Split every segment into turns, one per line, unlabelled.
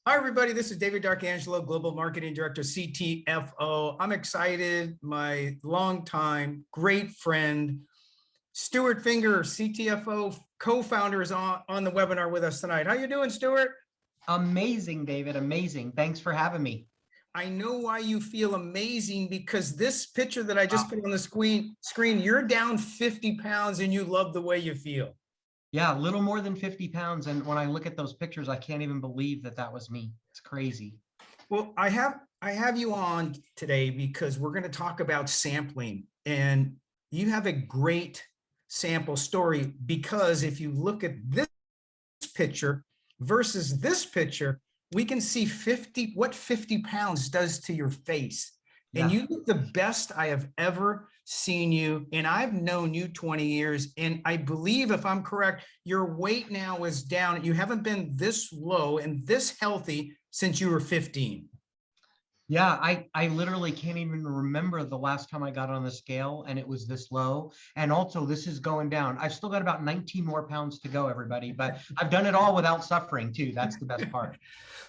Hi, everybody. This is David D'Arcangelo, Global Marketing Director, CTFO. I'm excited. My longtime great friend, Stuart Finger, CTFO co-founder, is on the webinar with us tonight. How you doing, Stuart?
Amazing, David. Amazing. Thanks for having me.
I know why you feel amazing, because this picture that I just
Wow.
put on the screen, you're down 50 pounds and you love the way you feel.
Yeah, a little more than 50 pounds. And when I look at those pictures, I can't even believe that that was me. It's crazy.
Well, I have you on today because we're going to talk about sampling, and you have a great sample story. Because if you look at this picture versus this picture, we can see what 50 pounds does to your face. And
Yeah.
you look the best I have ever seen you. And I've known you 20 years. And I believe, if I'm correct, your weight now is down. You haven't been this low and this healthy since you were 15.
Yeah, I literally can't even remember the last time I got on the scale and it was this low. And also, this is going down. I've still got about 19 more pounds to go, everybody, but I've done it all without suffering too. That's the best part.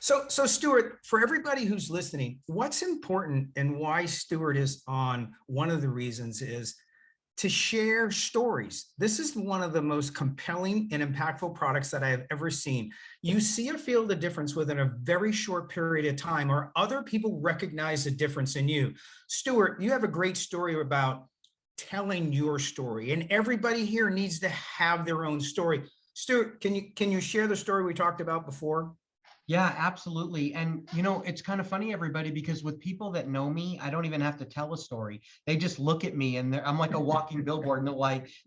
So Stuart, for everybody who's listening, what's important and why Stuart is on, one of the reasons is to share stories. This is one of the most compelling and impactful products that I have ever seen. You see or feel the difference within a very short period of time, or other people recognize the difference in you. Stuart, you have a great story about telling your story, and everybody here needs to have their own story. Stuart, can you share the story we talked about before?
Yeah, absolutely. And it's kind of funny, everybody, because with people that know me, I don't even have to tell a story. They just look at me and I'm like a walking billboard, and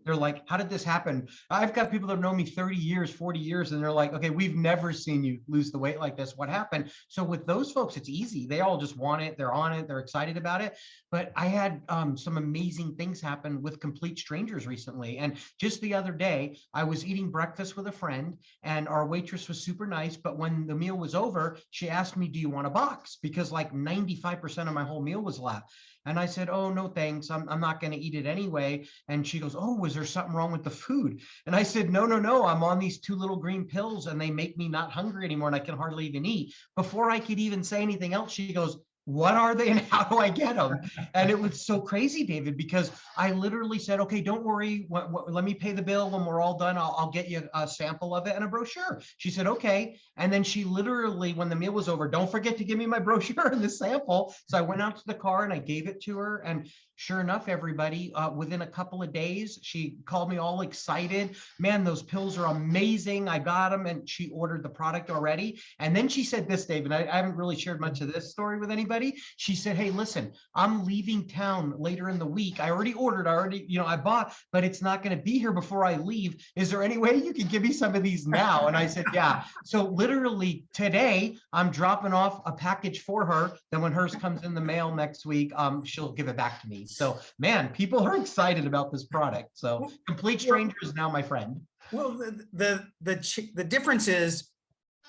they're like, how did this happen? I've got people that know me 30 years, 40 years, and they're like, okay, we've never seen you lose the weight like this. What happened? So with those folks, it's easy. They all just want it. They're on it. They're excited about it. But I had some amazing things happen with complete strangers recently. And just the other day, I was eating breakfast with a friend, and our waitress was super nice. But when the meal was over, she asked me, do you want a box? Because like 95% of my whole meal was left. And I said, oh, no, thanks. I'm not going to eat it anyway. And she goes, oh, was there something wrong with the food? And I said, no, no, no. I'm on these 2 little green pills and they make me not hungry anymore. And I can hardly even eat. Before I could even say anything else, she goes, what are they and how do I get them? And it was so crazy, David, because I literally said, okay, don't worry. Let me pay the bill. When we're all done, I'll get you a sample of it and a brochure. She said, okay. And then she literally, when the meal was over, don't forget to give me my brochure and the sample. So I went out to the car and I gave it to her. And sure enough, everybody, within a couple of days, she called me all excited. Man, those pills are amazing. I got them. And she ordered the product already. And then she said this, David, I haven't really shared much of this story with anybody. She said, hey, listen, I'm leaving town later in the week. I already ordered, I bought, but it's not going to be here before I leave. Is there any way you can give me some of these now? And I said, yeah. So literally today, I'm dropping off a package for her. Then when hers comes in the mail next week, she'll give it back to me. So man, people are excited about this product. So complete stranger is now my friend.
Well, the difference is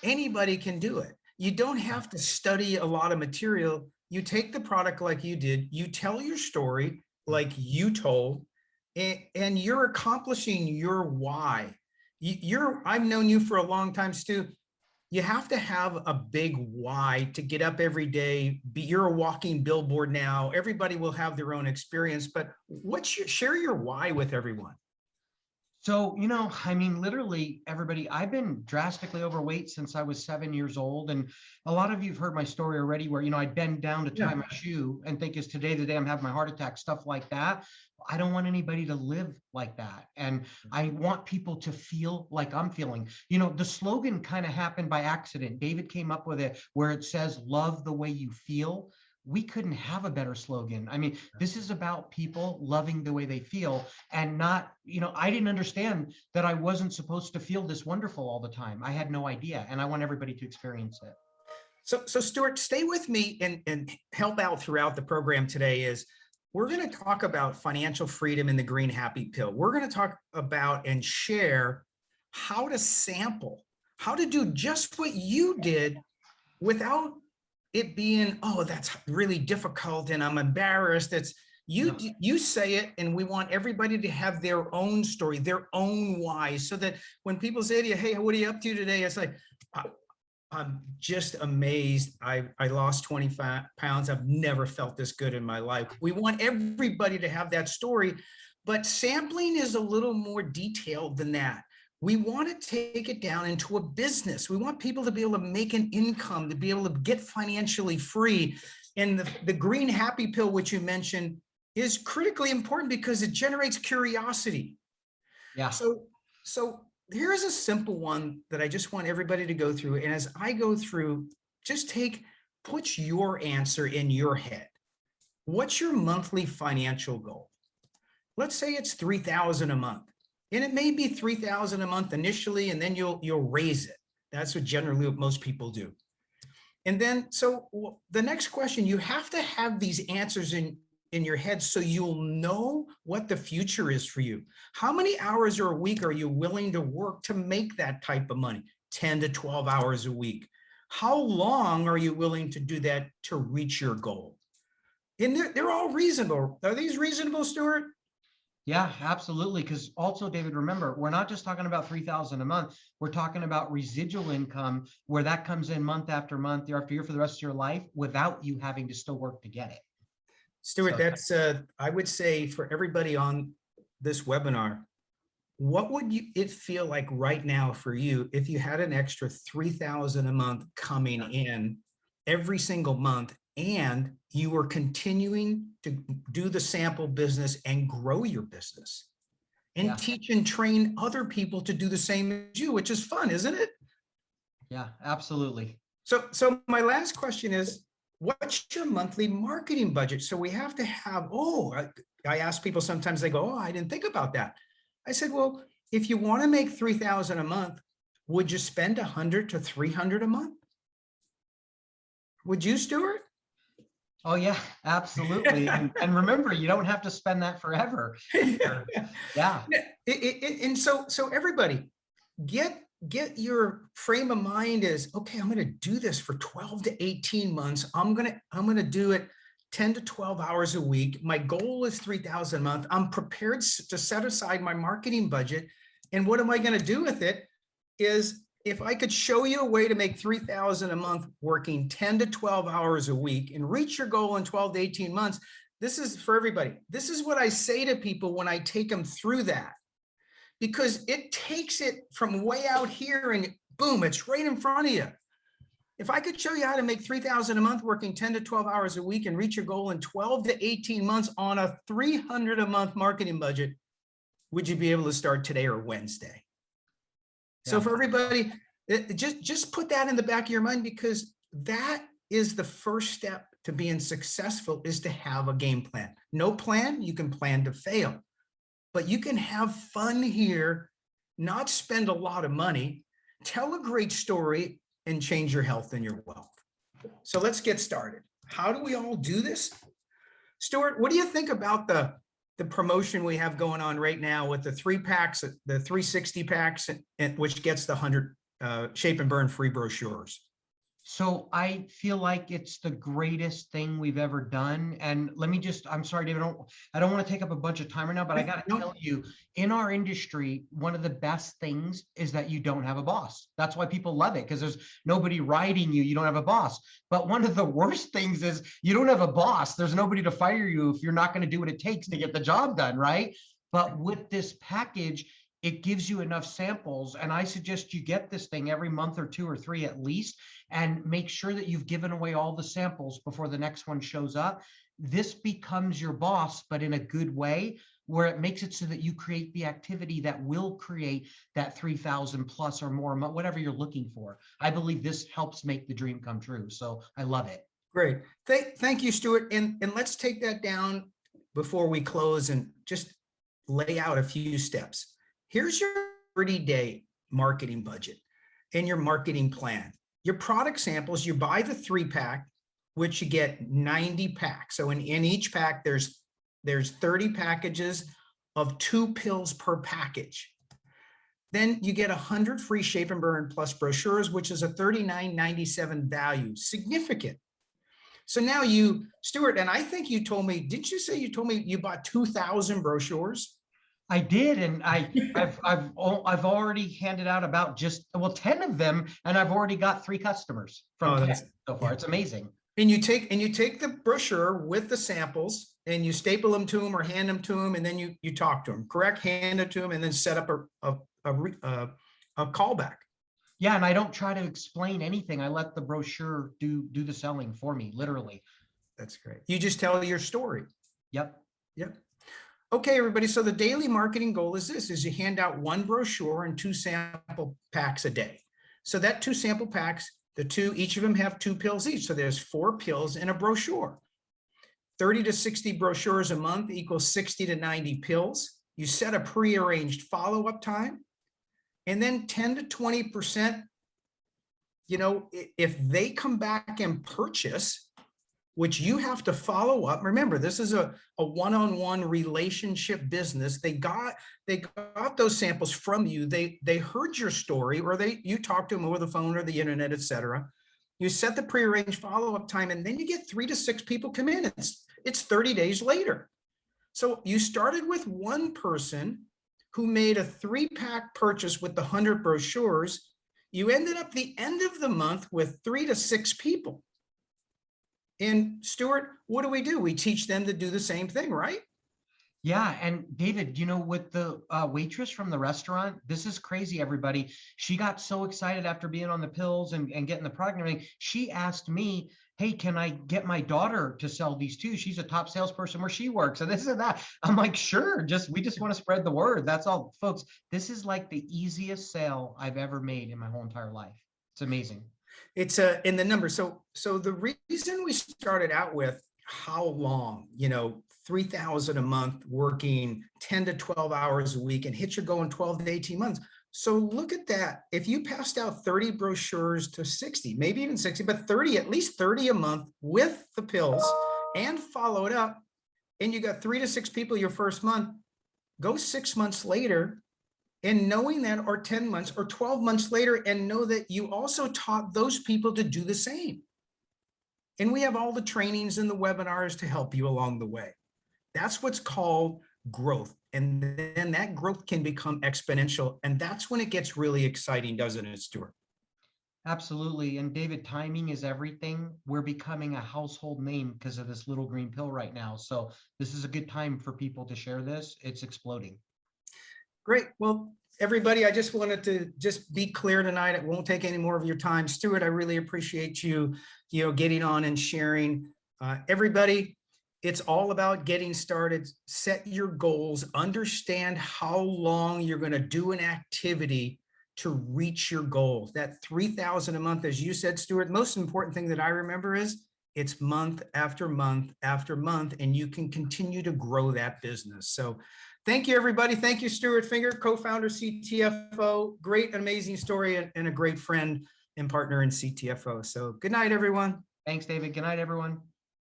anybody can do it. You don't have to study a lot of material. You take the product like you did, you tell your story like you told, and you're accomplishing your why. I've known you for a long time, Stu. You have to have a big why to get up every day. You're a walking billboard now. Everybody will have their own experience, but share your why with everyone.
So, I mean, literally, everybody, I've been drastically overweight since I was 7 years old. And a lot of you have heard my story already where, I bend down to tie
Yeah.
my shoe and think, is today the day I'm having my heart attack, stuff like that. I don't want anybody to live like that. And I want people to feel like I'm feeling. The slogan kind of happened by accident. David came up with it where it says, love the way you feel. We couldn't have a better slogan. I mean, this is about people loving the way they feel and not, I didn't understand that I wasn't supposed to feel this wonderful all the time. I had no idea. And I want everybody to experience it.
So Stuart, stay with me and help out throughout the program today. Is we're going to talk about financial freedom in the green happy pill. We're going to talk about and share how to sample, how to do just what you did without it being, oh, that's really difficult and I'm embarrassed. It's you say it, and we want everybody to have their own story, their own why, so that when people say to you, hey, what are you up to today? It's like, I'm just amazed. I lost 25 pounds. I've never felt this good in my life. We want everybody to have that story, but sampling is a little more detailed than that. We want to take it down into a business. We want people to be able to make an income, to be able to get financially free. And the green happy pill, which you mentioned, is critically important because it generates curiosity.
Yeah.
So here's a simple one that I just want everybody to go through. And as I go through, just put your answer in your head. What's your monthly financial goal? Let's say it's 3,000 a month. And it may be 3,000 a month initially, and then you'll raise it. That's what generally what most people do. And then, so the next question, you have to have these answers in your head so you'll know what the future is for you. How many hours or a week are you willing to work to make that type of money? 10 to 12 hours a week. How long are you willing to do that to reach your goal? And they're all reasonable. Are these reasonable, Stuart?
Yeah, absolutely. Because also, David, remember, we're not just talking about 3,000 a month. We're talking about residual income where that comes in month after month, year after year for the rest of your life without you having to still work to get it.
Stuart,
So,
that's I would say for everybody on this webinar, what would it feel like right now for you if you had an extra 3,000 a month coming in every single month and you were continuing to do the sample business and grow your business and
yeah,
teach and train other people to do the same as you, which is fun, isn't it?
yeah, absolutely.
So my last question is, what's your monthly marketing budget? So we have to have, I ask people sometimes, they go, oh, I didn't think about that. I said, well, if you want to make 3,000 a month, would you spend 100 to 300 a month? Would you, Stuart?
Oh yeah, absolutely. And remember, you don't have to spend that forever. Yeah,
And so everybody, get your frame of mind is, okay, I'm going to do this for 12 to 18 months. I'm going to do it 10 to 12 hours a week. My goal is 3,000 a month. I'm prepared to set aside my marketing budget. And what am I going to do with it is, if I could show you a way to make 3,000 a month working 10 to 12 hours a week and reach your goal in 12 to 18 months, this is for everybody. This is what I say to people when I take them through that, because it takes it from way out here and boom, it's right in front of you. If I could show you how to make 3,000 a month working 10 to 12 hours a week and reach your goal in 12 to 18 months on a 300 a month marketing budget, would you be able to start today or Wednesday? So
yeah,
for everybody, just put that in the back of your mind, because that is the first step to being successful, is to have a game plan. No plan, you can plan to fail, but you can have fun here, not spend a lot of money, tell a great story, and change your health and your wealth. So let's get started. How do we all do this? Stuart, what do you think about the promotion we have going on right now with the 3-packs, the 360 packs, and which gets the 100 ShapeNBurn free brochures?
So I feel like it's the greatest thing we've ever done. And let me just, I'm sorry, David, I don't want to take up a bunch of time right now, but I got to tell you, in our industry, one of the best things is that you don't have a boss. That's why people love it, because there's nobody riding you. You don't have a boss. But one of the worst things is you don't have a boss. There's nobody to fire you if you're not going to do what it takes to get the job done, right? But with this package, it gives you enough samples. And I suggest you get this thing every month or 2 or 3 at least, and make sure that you've given away all the samples before the next one shows up. This becomes your boss, but in a good way, where it makes it so that you create the activity that will create that 3,000 plus or more, whatever you're looking for. I believe this helps make the dream come true. So I love it.
Great. Thank you, Stuart. And let's take that down before we close and just lay out a few steps. Here's your 30-day marketing budget and your marketing plan. Your product samples, you buy the 3-pack, which you get 90 packs. So in each pack, there's 30 packages of 2 pills per package. Then you get 100 free ShapeNBurn Plus brochures, which is a $39.97 value, significant. So now you, Stuart, and I think you told me, didn't you say you told me you bought 2,000 brochures?
I did, and I've already handed out about just, well, 10 of them, and I've already got 3 customers from
Oh,
10
that's,
so far.
yeah.
It's amazing.
And you take the brochure with the samples and you staple them to them or hand them to them, and then you talk to them, correct? Hand it to them and then set up a callback.
Yeah, and I don't try to explain anything. I let the brochure do the selling for me, literally.
That's great. You just tell your story.
Yep.
Yep. Okay, everybody. So the daily marketing goal is this, is you hand out 1 brochure and 2 sample packs a day. So that 2 sample packs, each of them have 2 pills each. So there's 4 pills in a brochure. 30 to 60 brochures a month equals 60 to 90 pills. You set a prearranged follow-up time, and then 10 to 20%, if they come back and purchase, which you have to follow up. Remember, this is a one-on-one relationship business. They got those samples from you. They heard your story, or you talked to them over the phone or the internet, etc. You set the prearranged follow-up time, and then you get 3 to 6 people come in. It's 30 days later. So you started with 1 person who made a 3-pack purchase with the 100 brochures. You ended up the end of the month with 3 to 6 people. And Stuart, what do? We teach them to do the same thing, right?
Yeah, and David, with the waitress from the restaurant, this is crazy, everybody. She got so excited after being on the pills and getting the product and everything. She asked me, hey, can I get my daughter to sell these too? She's a top salesperson where she works, and this and that. I'm like, sure, we just want to spread the word. That's all, folks. This is like the easiest sale I've ever made in my whole entire life. It's amazing.
It's in the numbers. So the reason we started out with how long, 3,000 a month, working 10 to 12 hours a week, and hit your goal in 12 to 18 months. So look at that. If you passed out 30 brochures to 60, maybe even 60, but 30, at least 30 a month with the pills, and follow it up, and you got 3 to 6 people your first month, go 6 months later, and knowing that, or 10 months or 12 months later, and know that you also taught those people to do the same. And we have all the trainings and the webinars to help you along the way. That's what's called growth. And then that growth can become exponential. And that's when it gets really exciting, doesn't it, Stuart?
Absolutely. And David, timing is everything. We're becoming a household name because of this little green pill right now. So this is a good time for people to share this. It's exploding.
Great. Well, everybody, I just wanted to be clear tonight. It won't take any more of your time. Stuart, I really appreciate you, getting on and sharing. Everybody, it's all about getting started. Set your goals, understand how long you're going to do an activity to reach your goals. That 3,000 a month, as you said, Stuart, most important thing that I remember is it's month after month after month, and you can continue to grow that business. So thank you, everybody. Thank you, Stuart Finger, co-founder CTFO. Great, amazing story, and a great friend and partner in CTFO. So good night, everyone.
Thanks, David. Good night, everyone.